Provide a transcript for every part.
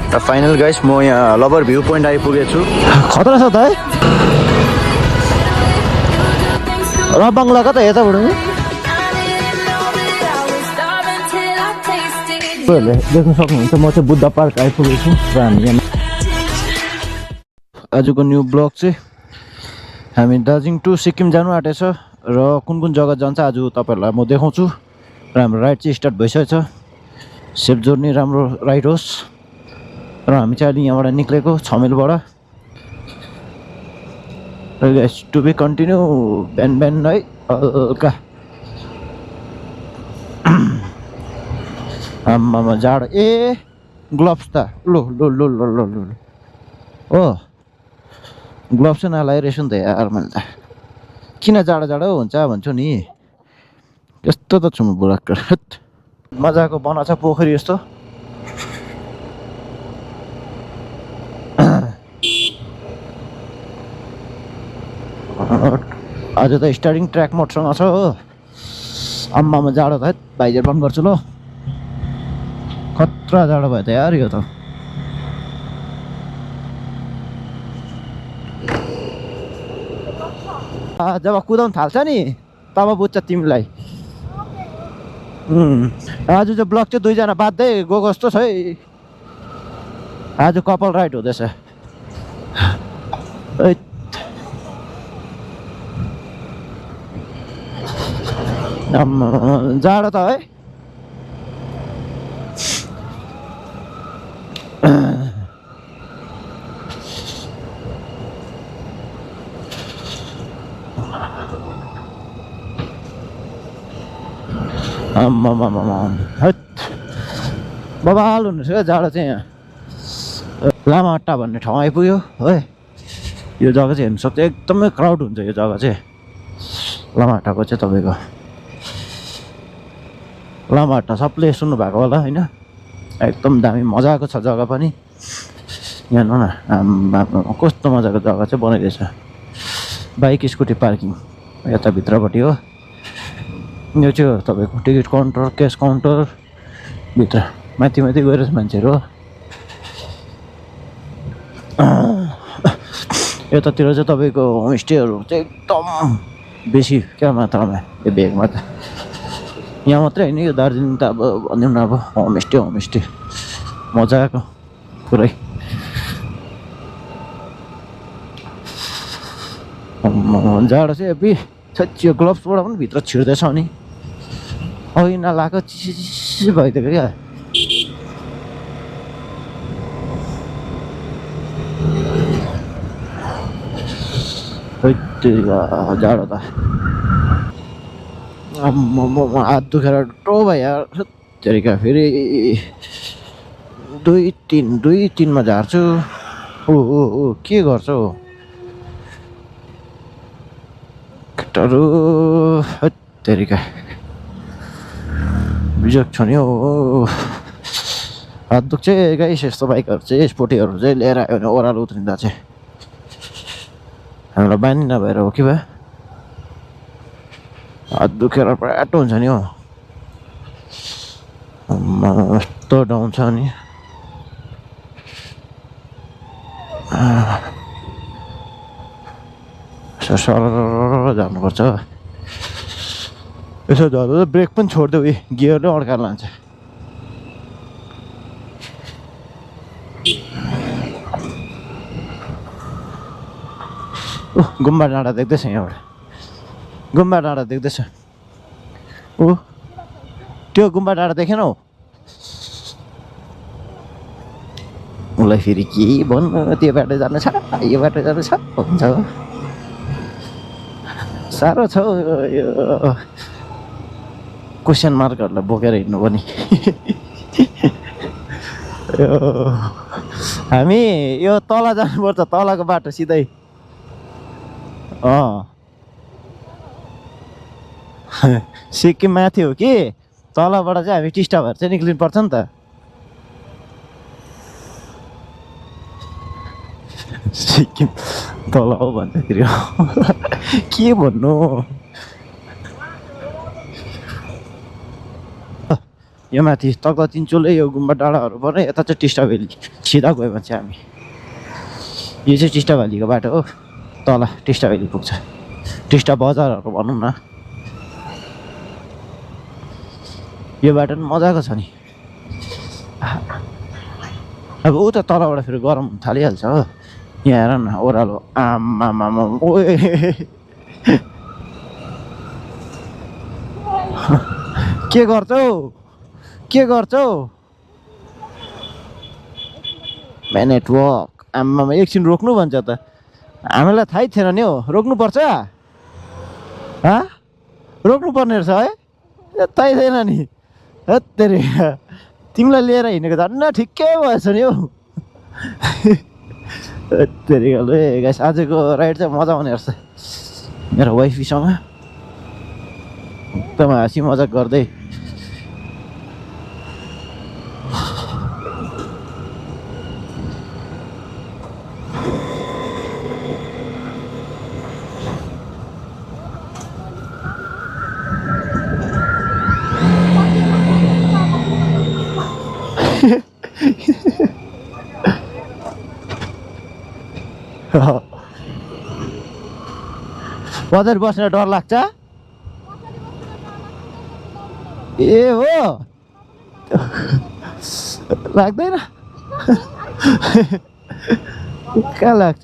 Final guys म यहाँ lover view point आइपुगेको छु। खतरा छ त है र बङ्गला कता यताबाट देख्न सक्नुहुन्छ। म चाहिँ बुद्ध पार्क आइपुगेको छु र हामी यहाँ आजको न्यू ब्लग चाहिँ हामी दार्जिलिङ टु सिक्किम जानु आँटेछ र कुन कुन जग्गा जान्छ आज तपाईँहरूलाई म देखाउँछु। र हाम्रो राइड चाहिँ स्टार्ट भइसकेको छ। सेफ जर्नी, राम्रो राइड होस्। र हामी चाहिँ अहिले यहाँबाट निक्लेको 6 माइलबाट। टु बी कन्टिन्यू बिहान बिहान है हल्का आम्मामा जाडो। ए ग्लोभ्स त लो लो लो लो लो लो हो ग्लोभ्स चाहिँ नलाएर रहेछ नि त यार। मैले त किन जाडो जाडो हुन्छ भन्छु नि। यस्तो त छु म बुढाको। मजाको बनाएको छ पोखरी यस्तो। आज त स्टार्टिङ ट्र्याक मोडसँग छ हो। आम्मामा जाडो त भाइजर बन्द गर्छु ल। खतरा जाडो भयो त यार यो त। जब कुदाउनु थाल्छ नि तब बुझ्छ तिमीलाई। आज चाहिँ ब्लग चाहिँ 2 जना बाँध्दै गएको जस्तो छ है। आज कपाल राइड हुँदैछ। जाडो त है। बबाल हुनुहोस् क्या जाडो चाहिँ। यहाँ लामाहट्टा भन्ने ठाउँ आइपुग्यो है। यो जग्गा चाहिँ हेर्नु सक्छ एकदमै क्राउड हुन्छ यो जग्गा चाहिँ। लामाहट्टाको चाहिँ तपाईँको लामाहट्टा सबले सुन्नु भएको होला होइन। एकदम दामी मजाको छ जग्गा पनि। यहाँ न कस्तो मजाको जग्गा चाहिँ बनाइदिएछ। बाइक स्कुटी पार्किङ यता भित्रपट्टि हो। यो चाहिँ तपाईँको टिकट काउन्टर, क्यास काउन्टर भित्र माथि माथि गएर मान्छेहरू हो। यतातिर चाहिँ तपाईँको होमस्टेहरू चाहिँ एकदम बेसी क्या मात्रामा यो भेगमा त। यहाँ मात्रै होइन यो दार्जिलिङ त अब भनौँ न अब होमस्टे मजाको पुरै। जाडो चाहिँ अबि छ्यो ग्लोभ्सबाट पनि भित्र छिर्दैछ नि। अघि नलाएको चिसो भइदिएको क्या। जाडो त हात दुखेर टो भयो यार। तरिका फेरि 2-3मा झार्छु। ओ के गर्छ हौ केटाहरू। तरिका बिजोग छ नि हौ। हात दुख्छ गाइस। यस्तो बाइकहरू चाहिँ स्पोर्टीहरू चाहिँ लिएर आयो भने ओह्रालो उत्रिँदा चाहिँ हामीलाई बानी नभएर हो कि भए। हात दुखेर प्राटो हुन्छ नि हौ। यस्तो डाउन छ नि। सर जानुपर्छ। यसो झर्दा ब्रेक पनि छोडिदियो। गियरले अड्काएर लान्छ। गुम्बा डाँडा देख्दैछ यहाँबाट। गुम्बा डाँडा देख्दैछ। त्यो गुम्बा डाँडा देखेन हौ। उसलाई फेरि के भन्नु। त्यो बाटो जानु छ यो बाटो जानु छ हुन्छ। साह्रो छ यो क्वेसन मार्कहरूलाई बोकेर हिँड्नु पनि। हामी यो तल जानुपर्छ। तलको बाटो सिधै सिक्किम माथि हो कि तलबाट चाहिँ हामी टिस्टा भएर चाहिँ निक्लिनु पर्छ नि त। सिक्किम तल हो भन्दाखेरि के भन्नु। यो माथि तक्दा तिनचुले यो गुम्बा डाँडाहरू पर्ने यता चाहिँ टिस्टा भ्याली सिधा गयो भने चाहिँ हामी यो चाहिँ टिस्टा भ्यालीको बाटो हो तल टिस्टा भ्याली पुग्छ टिस्टा बजारहरू भनौँ न यो बाटो पनि मजाको छ नि अब ऊ त तलबाट फेरि गरम हुन थालिहाल्छ हो यहाँ हेर न ओह्रालो आमामामा ओए के गर्छौ नेटवर्क आमामा एकछिन रोक्नु भन्छ त हामीलाई थाहै थिएन नि हौ रोक्नुपर्छ रोक्नु पर्ने रहेछ है थाहै थिएन नि हत्तेरी तिमीलाई लिएर हिँडेको झन् ठिकै भएछ नि हौ हत्तेरी ए गाइस आजको राइड चाहिँ मजा आउने रहेछ मेरो वाइफीसँग एकदम हाँसी मजाक गर्दै पछाडि बस्ने डर लाग्छ ए हो लाग्दैन कहाँ लाग्छ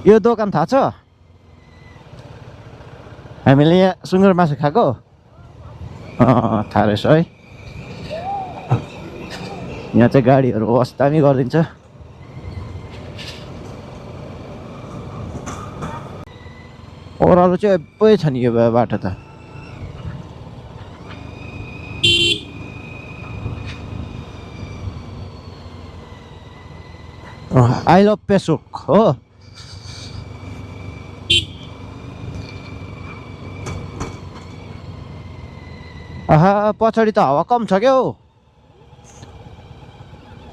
यो दोकान थाहा छ हामीले यहाँ सुँगुर मासु खाएको थाहा रहेछ है यहाँ चाहिँ गाडीहरू होस् दामी गरिदिन्छ ओह्रालो चाहिँ एबै छ नि यो बाटो त आई लभ पेसोक हो आहा पछाडि त हावा कम छ क्या हौ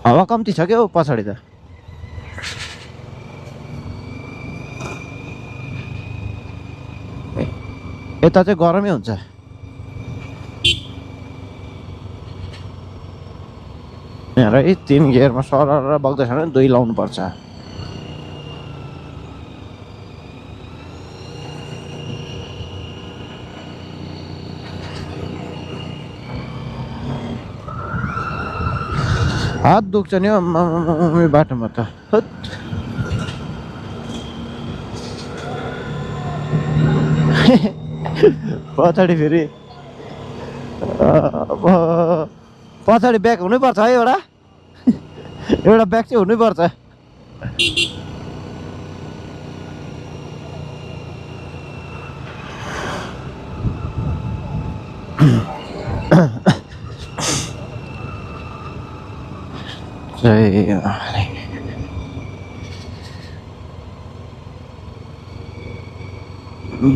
हावा कम्ती छ क्या हौ पछाडि त यता चाहिँ गरमै हुन्छ यहाँ है 3 गियरमा सरर बग्दैछ भने 2 लाउनु पर्छ हात दुख्छ नि हौ बाटोमा त पछाडि फेरि पछाडि ब्याग हुनैपर्छ है एउटा ब्याग चाहिँ हुनैपर्छ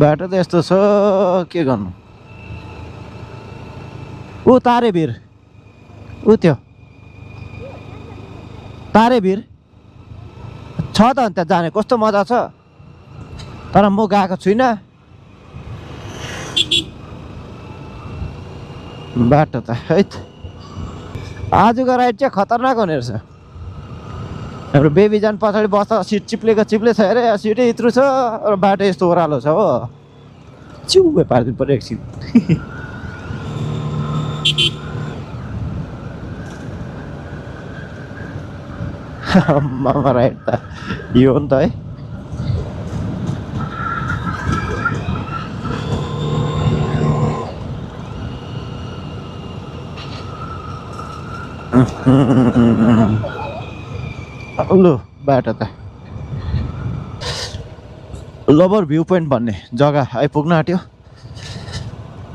बाटो त यस्तो छ के गर्नु ऊ तारेभिर ऊ त्यो तारेभिर छ त अनि त्यहाँ जाने कस्तो मजा छ तर म गएको छुइनँ बाटो त है आजको राइड चाहिँ खतरनाक हुने रहेछ हाम्रो बेबी जान पछाडि बस्दा सिट चिप्लेको चिप्ले छ अरे सिटै यत्रो छ र बाटो यस्तो ओह्रालो छ हो चिउै पारिदिनु पर्यो एकछिन मामा राइड त यो हो नि त है लु बाटो त लबर भ्यू पोइन्ट भन्ने जग्गा आइपुग्न आँट्यो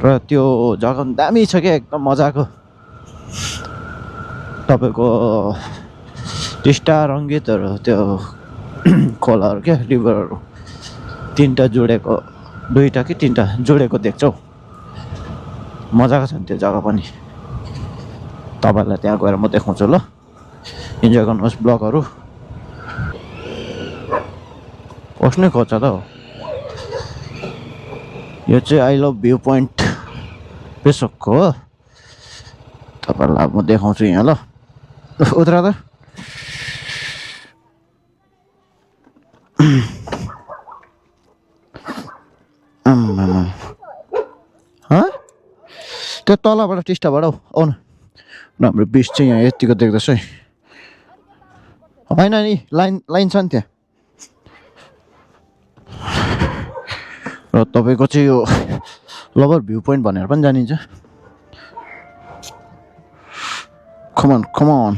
र त्यो जग्गा पनि दामी छ क्या एकदम मजाको तपाईँको टिस्टा रङ्गीतहरू त्यो खोलाहरू क्या रिभरहरू 3टा जोडेको 2टा कि 3टा जोडेको देख्छौ मजाको छ नि त्यो जग्गा पनि तपाईँलाई त्यहाँ गएर म देखाउँछु ल इन्जोय गर्नुहोस् ब्लगहरू पस्नै खोज्छ त हो यो चाहिँ आई लभ भ्यू पोइन्ट पेसोकको हो तपाईँहरूलाई म देखाउँछु यहाँ ल उत्रा त त्यो तलबाट टिस्टाबाट हौ आउन हाम्रो बिच चाहिँ यहाँ यतिको देख्दैछ है होइन नि लाइन छ नि त्यहाँ र तपाईँको चाहिँ यो लभर भ्यू पोइन्ट भनेर पनि जानिन्छ कमन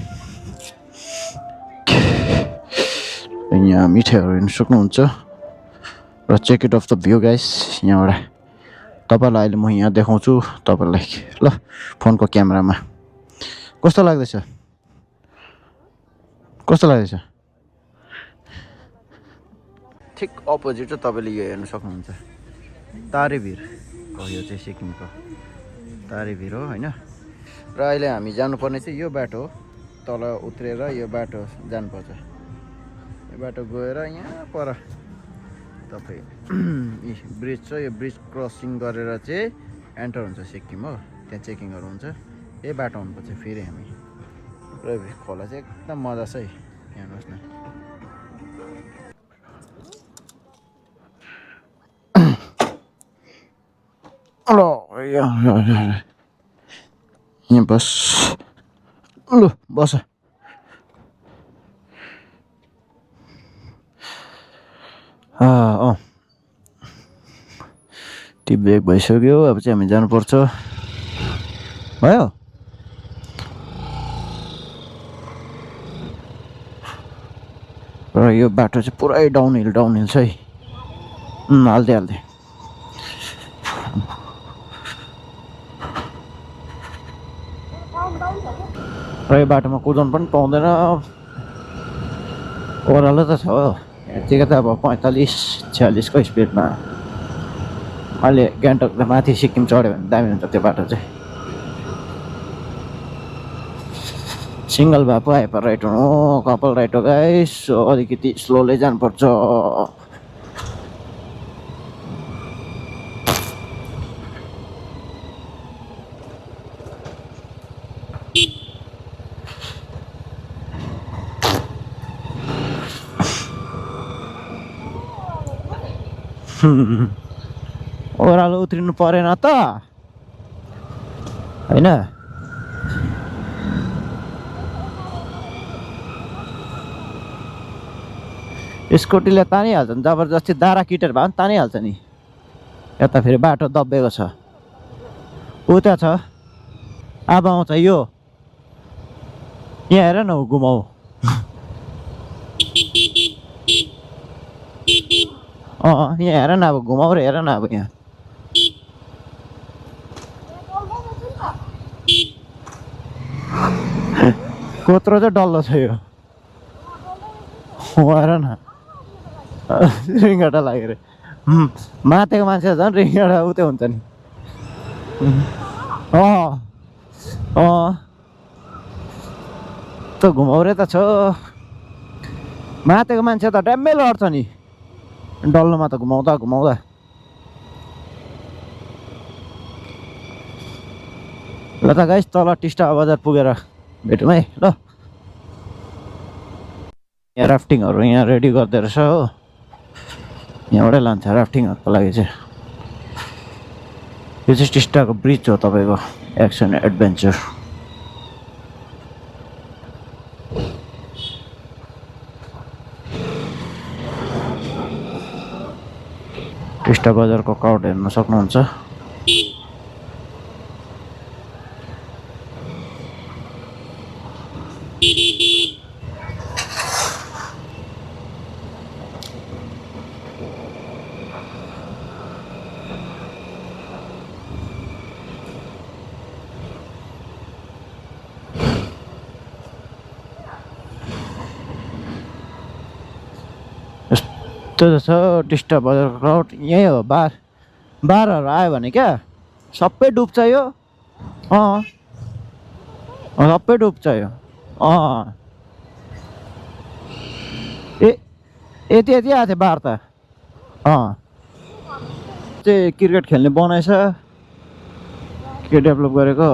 यहाँ मिठाईहरू हेर्नु सक्नुहुन्छ र check it of the view guys यहाँबाट तपाईँलाई अहिले म यहाँ देखाउँछु तपाईँलाई ल फोनको क्यामेरामा कस्तो लाग्दैछ ठिक अपोजिट चाहिँ तपाईँले यो हेर्नु सक्नुहुन्छ तारेभिर हो यो चाहिँ सिक्किमको तारेभिर हो होइन र अहिले हामी जानुपर्ने चाहिँ यो बाटो हो तल उत्रेर यो बाटो जानुपर्छ यो बाटो गएर यहाँ पर तपाईँ ब्रिज छ यो ब्रिज क्रसिङ गरेर चाहिँ एन्टर हुन्छ सिक्किम हो त्यहाँ चेकिङहरू हुन्छ यही बाटो हुनुपर्छ फेरि हामी र खोला चाहिँ एकदम मजा छ है हेर्नुहोस् न यहाँ बस लु बस टी ब्रेक भइसक्यो अब चाहिँ हामी जानुपर्छ भयो र यो बाटो चाहिँ पुरै डाउनहिल छ है हाल्दै र यो बाटोमा कुदाउनु पनि पाउँदैन ओह्रालो त छ यतिको त अब 45-46 को स्पिडमा अहिले गान्तोक माथि सिक्किम चढ्यो भने दामी हुन्छ त्यो बाटो चाहिँ सिङ्गल भए पो हाइपर राइट हो कपाल राइट हो गाइस अलिकति स्लोले जानुपर्छ ओह्रालो उत्रिनु परेन त होइन स्कुटीले तानिहाल्छ नि जबरजस्ती दारा किटेर भए पनि तानिहाल्छ नि यता फेरि बाटो दब्बेको छ उता छ अब आउँछ यो यहाँ हेर न घुमाऊ यहाँ हेर न अब घुमाउ र हेर न अब यहाँ कोत्रो चाहिँ डल्लो छ यो हेर न रिङ्गटा लाग्यो अरे मातेको मान्छे झन् रिङ्गटा उतै हुन्छ नि त घुमाउरे त छ मातेको मान्छे त ड्याम्मै लड्छ नि डल्लोमा त घुमाउँदा ल त गाइस तल टिस्टा बजार पुगेर भेटौँ है ल यहाँ राफ्टिङहरू यहाँ रेडी गर्दै रहेछ हो यहाँबाटै लान्छ राफ्टिङहरूको लागि चाहिँ यो चाहिँ टिस्टाको ब्रिज हो तपाईँको एक्सन एडभेन्चर टिस्टा बजारको क्राउड हेर्न सक्नुहुन्छ त्यो छ टिस्टा बजारको क्राउड यही हो बारहरू आयो भने क्या सबै डुब्छ यो सबै डुब्छ यो यति आएको थियो बार त चाहिँ क्रिकेट खेल्ने बनाएछ के डेभलप गरेको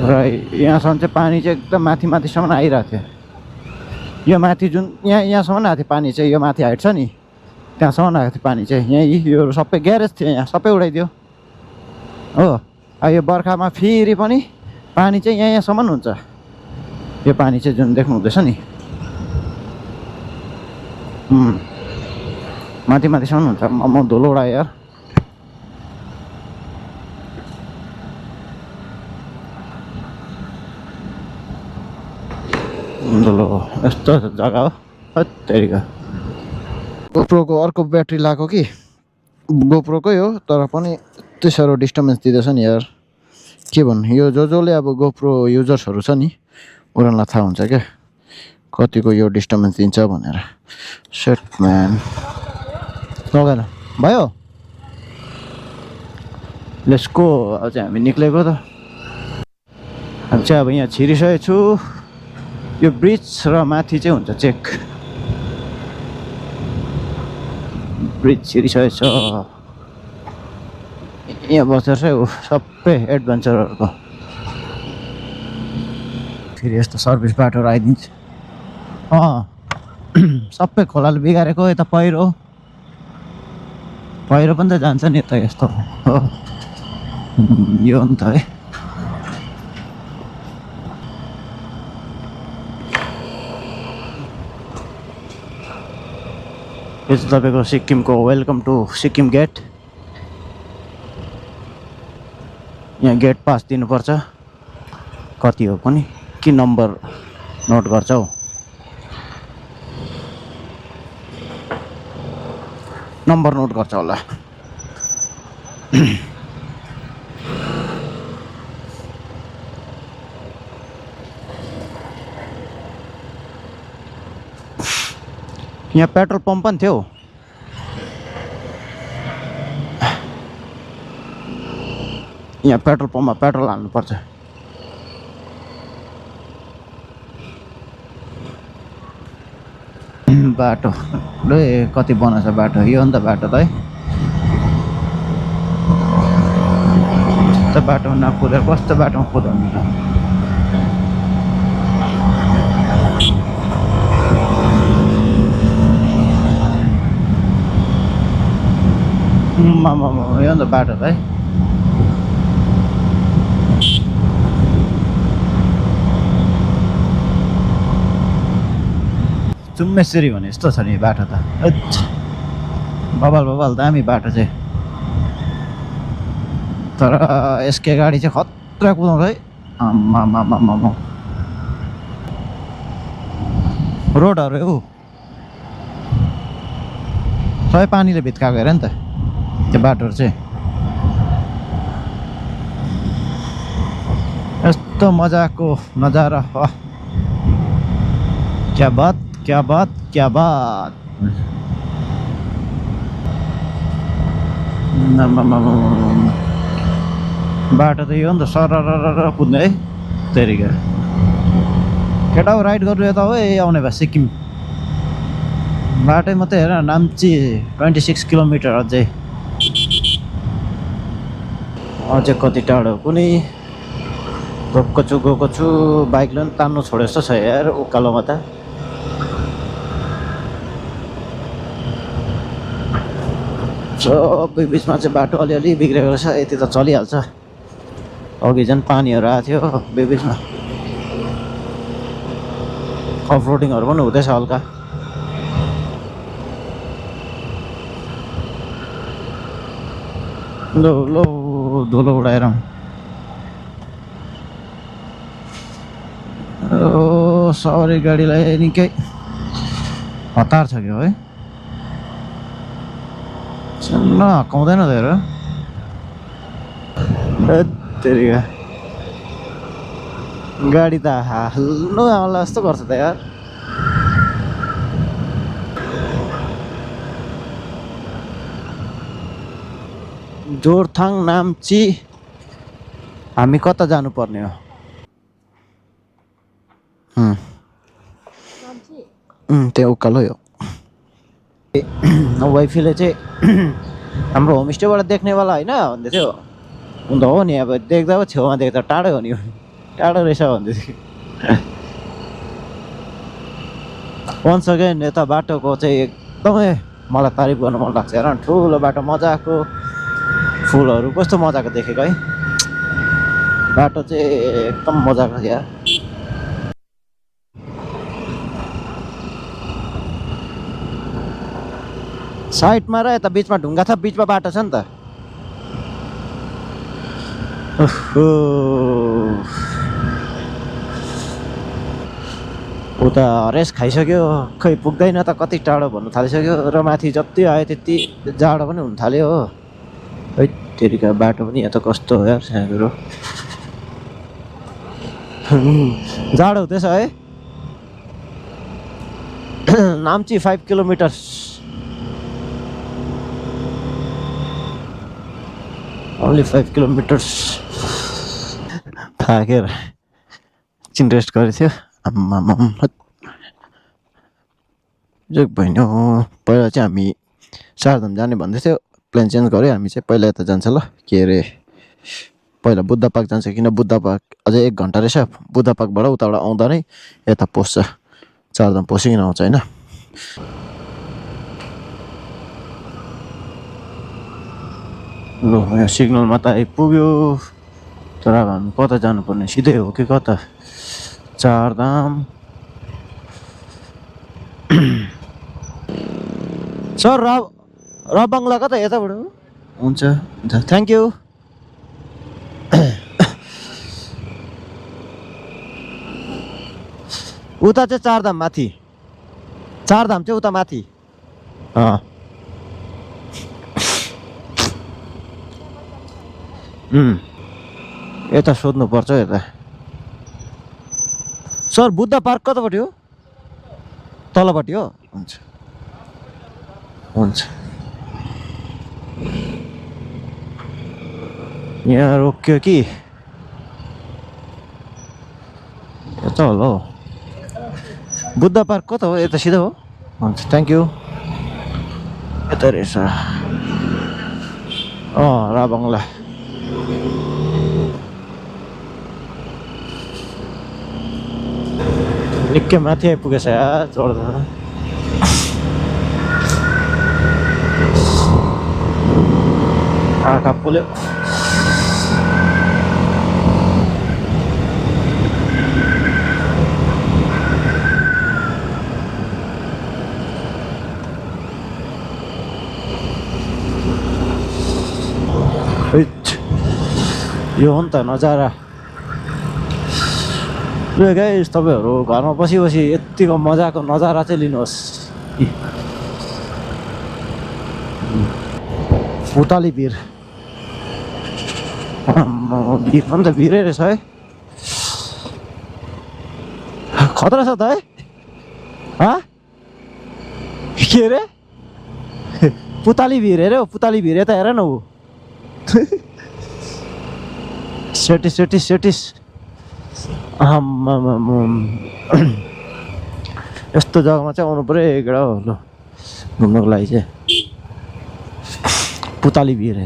र यहाँसम्म चाहिँ पानी चाहिँ एकदम माथि माथिसम्म आइरहेको थियो यो माथि जुन यहाँसम्म आएको थियो पानी चाहिँ यो माथि हाइट छ नि त्यहाँसम्म आएको थियो पानी चाहिँ यहीँ यो सबै ग्यारेज थियो यहाँ सबै उडाइदियो हो अब यो बर्खामा फेरि पनि पानी चाहिँ यहाँसम्म हुन्छ यो पानी चाहिँ जुन देख्नु हुँदैछ नि माथि माथिसम्म हुन्छ म धुलो उडाएँ यार धुलो यस्तो जग्गा हो हत्तेरिका गोप्रोको अर्को ब्याट्री लगाएको कि गोप्रोकै हो तर पनि यति साह्रो डिस्टर्बेन्स दिँदैछ नि यार के भन्नु यो जसले अब गोप्रो युजर्सहरू छ नि उनीहरूलाई थाहा हुन्छ क्या कतिको यो डिस्टर्बेन्स दिन्छ भनेर सेट म्यान लगेन भयो लेट्सको अब चाहिँ हामी निक्लेको त हामी चाहिँ अब यहाँ छिरिसकेको छु यो ब्रिज र माथि चाहिँ हुन्छ चेक ब्रिज छिरिसकेको छ यहाँ बसेर चाहिँ सबै एडभेन्चरहरूको फेरि यस्तो सर्भिस बाटोहरू आइदिन्छ सबै खोलाले बिगारेको यता पहिरो पनि त जान्छ नि त यस्तो हो यो हो नि त है यो चाहिँ तपाईँको सिक्किमको वेलकम टु सिक्किम गेट यहाँ गेट पास दिनुपर्छ कति हो पनि के नम्बर नोट गर्छ हौ नम्बर नोट गर्छ होला यहाँ पेट्रोल पम्प पनि थियो यहाँ पेट्रोल पम्पमा पेट्रोल हाल्नुपर्छ बाटो ल कति बनाएको छ बाटो यो नि त बाटो त है कस्तो बाटोमा नकुदेर कस्तो बाटोमा कुदाउनु त यो नि त बाटो त है चुम्मेश्वरी भने यस्तो छ नि बाटो त बबाल दामी बाटो चाहिँ तर यसके गाडी चाहिँ खतरा कुदाउँछ है आम्मामामामा रोडहरू हौ सबै पानीले भित्काएको हेर नि त त्यो बाटोहरू चाहिँ यस्तो मजाको नजारा क्या बात क्या बात क्या बात बाटो त यो नि त सरर कुद्ने है तेरिका केटा हो राइड गर्नु यता हो आउने भए सिक्किम बाटै मात्रै हेर नाम्ची 26 किलोमिटर अझै कति टाढो कुनै गएको छु बाइकले पनि तान्नु छोडे जस्तो छ यार उकालोमा त सबै बिचमा चाहिँ बाटो अलिअलि बिग्रेको रहेछ यति त चलिहाल्छ अघि झन् पानीहरू आएको थियो बिचमा अफ रोडिङहरू पनि हुँदैछ हल्का लो धुलो उडाएर सवारी गाडीलाई निकै हतार छ कि है हकाउँदैन त हेर तेरिका गाडी त हाल्नु आउला जस्तो गर्छ त यार जोरथाङ नाम्ची हामी कता जानुपर्ने हो त्यहाँ उकालो हो वाइफीले चाहिँ हाम्रो होमस्टेबाट देख्नेवाला होइन भन्दै थियो। हुन त हो नि, अब देख्दा पो छेउमा देख्दा टाढै हो नि, टाढो रहेछ भन्दै थियो। वन्स अगेन यता बाटोको चाहिँ एकदमै मलाई तारिफ गर्नु मन लाग्छ। हेर न, ठुलो बाटो मजाको, फुलहरू कस्तो मजाको देखेको है। बाटो चाहिँ एकदम मजाको क्या। साइडमा र यता बिचमा ढुङ्गा छ, बिचमा बाटो छ नि त। उता हरेस खाइसक्यो, खै पुग्दैन त, कति टाढो भन्नु थालिसक्यो र माथि जति आयो त्यति जाडो पनि हुन थाल्यो हो। है तेरिका बाटो पनि यहाँ त कस्तो हो यार, सानो जाडो हुँदैछ है। नाम्ची 5 किलोमिटर। Only 5 kilometres. थाकेर एकछिन रेस्ट गरेको थियो। आम्माम जोक भएन। पहिला चाहिँ हामी चारधाम जाने भन्दै थियो, प्लान चेन्ज गऱ्यो। हामी चाहिँ पहिला यता जान्छ ल, के अरे पहिला बुद्ध पार्क जान्छ, किन बुद्ध पार्क अझै 1 घन्टा रहेछ। बुद्ध पार्कबाट उताबाट आउँदा नै यता पस्छ, चारधाम पसिकन आउँछ होइन। ल यहाँ सिग्नलमा त आइपुग्यो, तर अब हामी कता जानुपर्ने, सिधै हो कि कता? चारधाम। सर र बङ्गला कता? यताबाट हुन्छ, थ्याङ्क यू। उता चाहिँ चारधाम माथि, चारधाम चाहिँ उता माथि। यता सोध्नुपर्छ यता। सर बुद्ध पार्क कतापट्टि हो? तलपट्टि हो? हुन्छ हुन्छ। यहाँ रोक्यो कि यता होला हौ। बुद्ध पार्क कता हो? यता सिधा हो? हुन्छ थ्याङ्क यू। यता रहेछ राबङ्गला। निकै माथि आइपुगेछ यार, चढ्दा आँखा पोल्यो। यो हो नि त नजारा। ल गाइस, तपाईँहरू घरमा बसी बसी यतिको मजाको नजारा चाहिँ लिनुहोस्। पुतली भिर, भिर पनि त भिरै रहेछ है, खतरा छ त है। के अरे पुतली भिर हेऱ्यो? पुतली भिर यता हेर न ऊ। Satis satis satis. यस्तो जग्गामा चाहिँ आउनु पऱ्यो एकवटा हो ल, घुम्नको लागि चाहिँ। पुतली भिर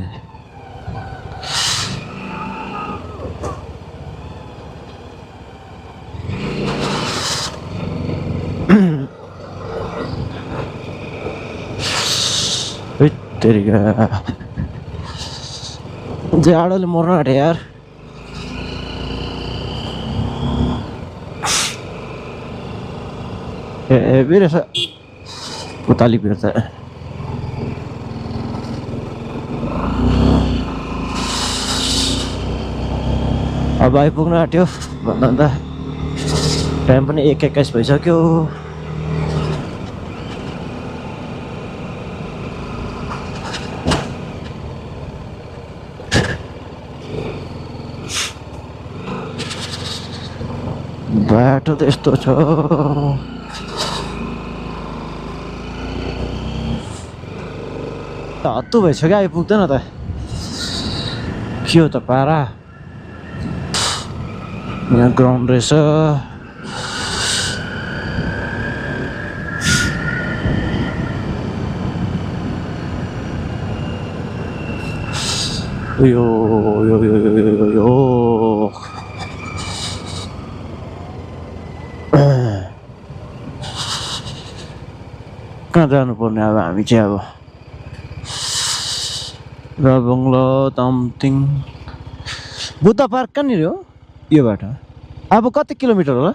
तेरिका जाडोले मर्न आँट्यो यार। हेभी रहेछ पुतली भिर त। अब आइपुग्न आँट्यो भन्दा टाइम पनि 1:21 भइसक्यो। बाटो त यस्तो छ, हत्तु भइसक्यो, आइपुग्दैन त। के हो त पारा? यहाँ ग्राउन्ड रहेछ। यो यो यो यो यो यो यो कहाँ जानुपर्ने अब हामी चाहिँ अब रबङ्लो तम्तिङ बुद्ध पार्क कहाँनिर हो यो बाटो अब कति किलोमिटर होला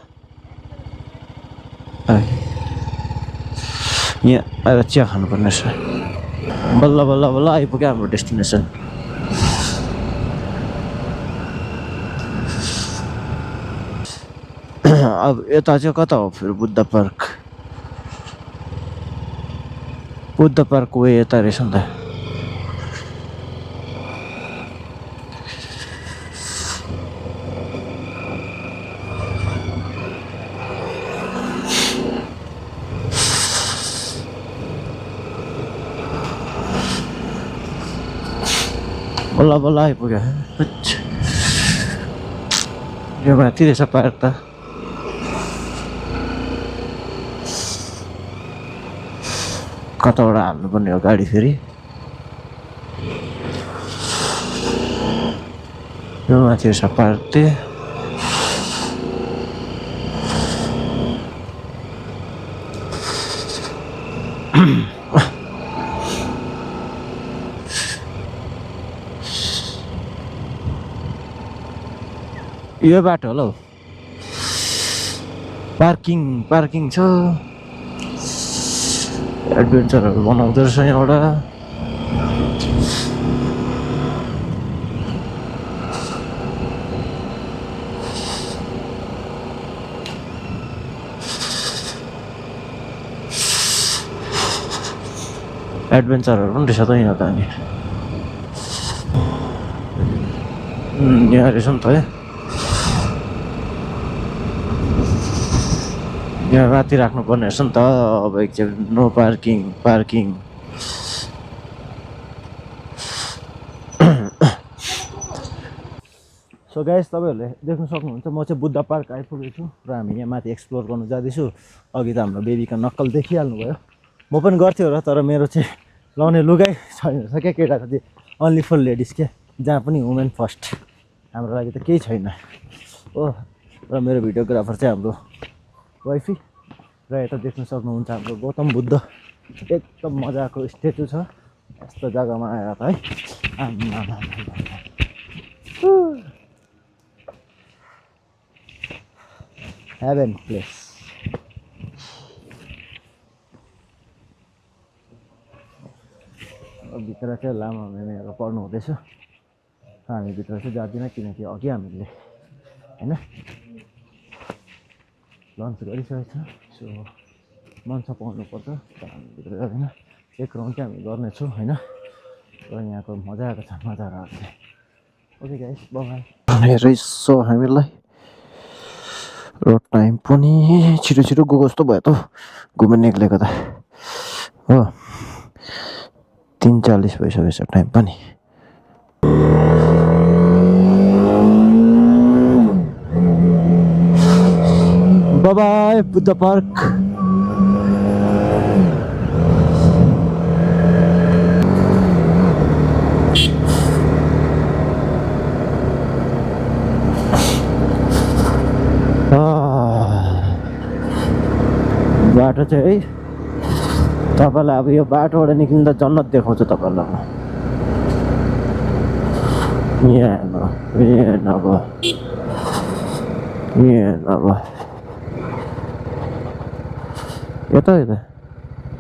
यहाँ आएर चिया खानुपर्ने छ बल्ल बल्ल बल्ल आइपुग्यो हाम्रो डेस्टिनेसन अब यता चाहिँ कता हो फेरि बुद्ध पार्क वे यता रहेछ नि त बल्ल बल्ल आइपुग्यो यो माथि रहेछ पार्क त कताबाट हाल्नुपर्ने हो गाडी फेरि यो माथि रहेछ पार्क चाहिँ यो बाटो होला हौ पार्किङ छ एडभेन्चरहरू बनाउँदो रहेछ यहाँबाट एडभेन्चरहरू पनि रहेछ त यहाँ त अनि यहाँ रहेछ नि त है यहाँ राति राख्नुपर्ने रहेछ नि त अब एकचोटि नो पार्किङ सो गाइस तपाईँहरूले देख्न सक्नुहुन्छ म चाहिँ बुद्ध पार्क आइपुगेको छु र हामी यहाँ माथि एक्सप्लोर गर्नु जाँदैछु अघि त हाम्रो बेबीका नक्कल देखिहाल्नु भयो म पनि गर्थ्यो र तर मेरो चाहिँ लाउने लुगाइ छैन क्या केटाको चाहिँ अन्ली फर लेडिज क्या जहाँ पनि वुमेन फर्स्ट हाम्रो लागि त केही छैन हो र मेरो भिडियोग्राफर चाहिँ हाम्रो वाइफी र यता देख्न सक्नुहुन्छ हाम्रो गौतम बुद्ध एकदम मजाको स्ट्याचु छ यस्तो जग्गामा आएर त है हेभन प्लेस भित्र चाहिँ लामा मेमेहरू पढ्नु हुँदैछ हामी भित्र चाहिँ जाँदिनँ किनकि अघि हामीले होइन लन्च गरिसकेको छ सो मन्स पाउनुपर्छ तर हामी भित्र जाँदैन एक राउन्ड चाहिँ हामी गर्नेछौँ होइन र यहाँको मजा आएको छ नजाराहरू चाहिँ ओके गाइस बाइ रहेछ हामीलाई र टाइम पनि छिटो छिटो गएको जस्तो भयो त घुम्न निक्लेको त हो 3:40 भइसकेछ टाइम पनि बाय बुद्ध पार्क बाटो चाहिँ है तपाईँलाई अब यो बाटोबाट निक्लिँदा जन्नत देखाउँछु तपाईँलाई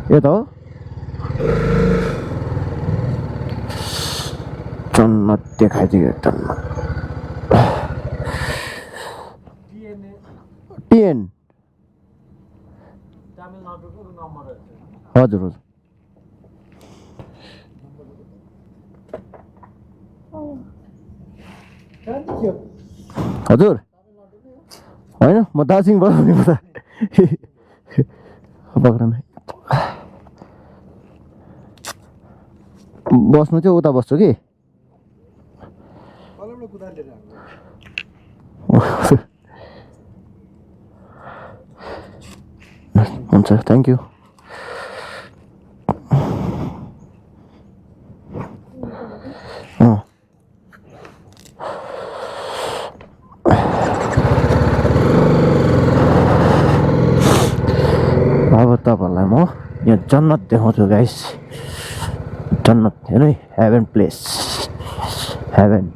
यता हो जन्नत देखाइदियो जन्नत टिएन हजुर हजुर होइन म दार्जिलिङबाट आउने म त पक्र नै बस्नु चाहिँ उता बस्छु कि हुन्छ थ्याङ्क यू जन्नत देखाउँछु गाइस जन्नत हेर्नु है हेभन प्लेस हेभन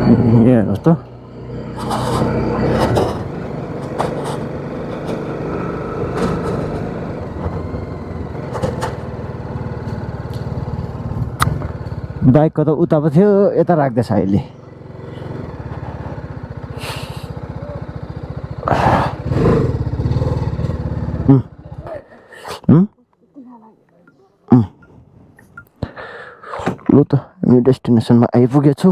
यहाँ हेर्नुहोस् त बाइकको त उता पो थियो यता राख्दैछ अहिले लु त हामी डेस्टिनेसनमा आइपुगेछु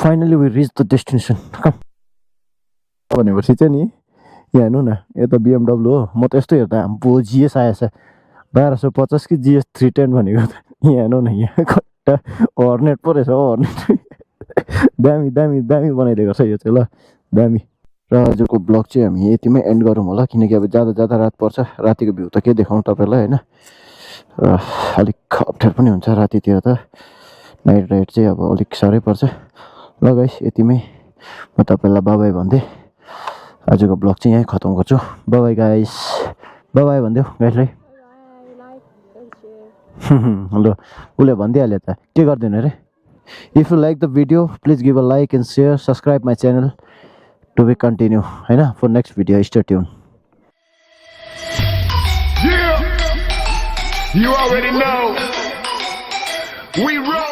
finally we reach the destination भनेपछि चाहिँ नि यहाँ हेर्नु न यता BMW हो म त यस्तो हेर्दा हाम्रो GS आएछ 1250 कि GS 310 भनेको त यहाँ हेर्नु न यहाँ कट्टा हर्नेट पो रहेछ हो हर्नेट दामी दामी दामी बनाइदिएको छ यो चाहिँ ल दामी र आजको ब्लग चाहिँ हामी यतिमै एन्ड गरौँ होला किनकि अब जाँदा जाँदा रात पर्छ रातिको भ्यू त के देखाउँ तपाईँलाई होइन र अलिक अप्ठ्यारो पनि हुन्छ रातितिर त नाइट राइड चाहिँ अब अलिक साह्रै पर्छ ल गाइस यतिमै म तपाईँलाई बाबाई भन्दै आजको ब्लग चाहिँ यहीँ खतम गर्छु बाबाई गाइस बाबाई भनिदेऊ गाइसलाई ल उसले भनिदिइहाल्यो त के गरिदिनु अरे if you like the video please give a like and share subscribe my channel to be continue होइन for next video stay tune You already know. We roll.